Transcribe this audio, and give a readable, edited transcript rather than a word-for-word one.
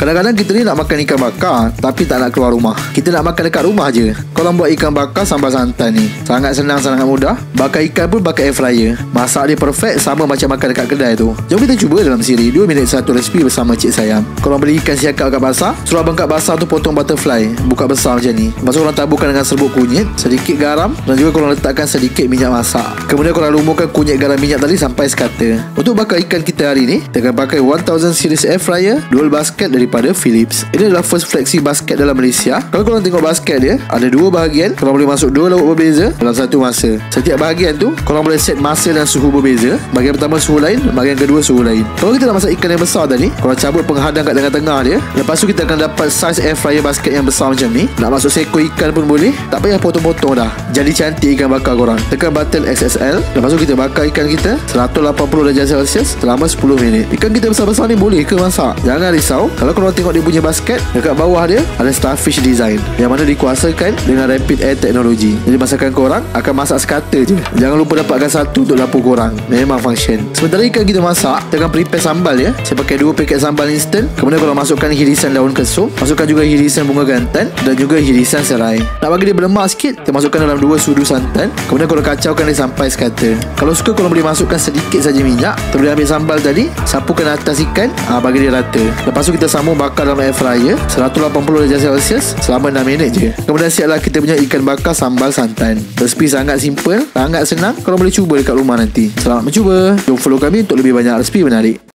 Kadang-kadang kita ni nak makan ikan bakar tapi tak nak keluar rumah. Kita nak makan dekat rumah je. Korang buat ikan bakar sambal santan ni sangat senang, sangat mudah. Bakar ikan pun pakai air fryer. Masak dia perfect, sama macam makan dekat kedai tu. Jom kita cuba dalam siri 2 minit 1 resipi bersama Cik Sayang. Korang beli ikan siakap kat pasar, suruh abang kat pasar tu potong butterfly, buka besar macam ni. Lepas tu korang taburkan dengan serbuk kunyit, sedikit garam, dan juga korang letakkan sedikit minyak masak. Kemudian korang lumurkan kunyit, garam, minyak tadi sampai sekata. Untuk bakar ikan kita hari ni, kita akan pakai 1000 series air fryer dual basket daripada Philips. Ini adalah first flexi basket dalam Malaysia. Kalau korang tengok basket dia, ada 2 bahagian. Korang boleh masuk 2 lauk berbeza dalam satu masa. Setiap bahagian tu korang boleh set masa dan suhu berbeza. Bahagian pertama suhu lain, bahagian kedua suhu lain. Kalau kita nak masak ikan yang besar tadi, korang cabut penghadang kat tengah-tengah dia. Lepas tu kita akan dapat saiz air fryer basket yang besar macam ni. Nak masuk seekor ikan pun boleh. Tak payah potong-potong dah. Jadi cantik ikan bakar korang. Tekan button XXL. Lepas tu kita bakar ikan kita 180 darjah Celsius selama 10 minit. Ikan kita besar-besar ni boleh ke masak? Jangan risau. Kalau korang tengok dia punya basket, dekat bawah dia ada starfish design yang mana dikuasakan dengan rapid air technology. Jadi masakan korang akan masak sekata je. Jangan lupa dapatkan satu untuk dapur korang. Memang function. Sementara ikan kita masak, kita akan prepare sambal ya. Saya pakai 2 paket sambal instant. Kemudian korang masukkan hirisan daun kesum, masukkan juga hirisan bunga gantan dan juga hirisan serai. Nak bagi dia berlemak sikit, kita masukkan dalam 2 sudu santan. Kemudian korang kacaukan dia sampai sekata. Kalau suka korang boleh masukkan sedikit saja minyak. Kemudian ambil sambal tadi, sapukan atas ikan, bagi dia rata. Lepas tu kita sambung bakar dalam air fryer 180 darjah Celsius selama 6 minit je. Kemudian siaplah kita punya ikan bakar sambal santan. Resipi sangat simple, sangat senang. Korang boleh cuba dekat rumah nanti. Selamat mencuba. Jom follow kami untuk lebih banyak resipi menarik.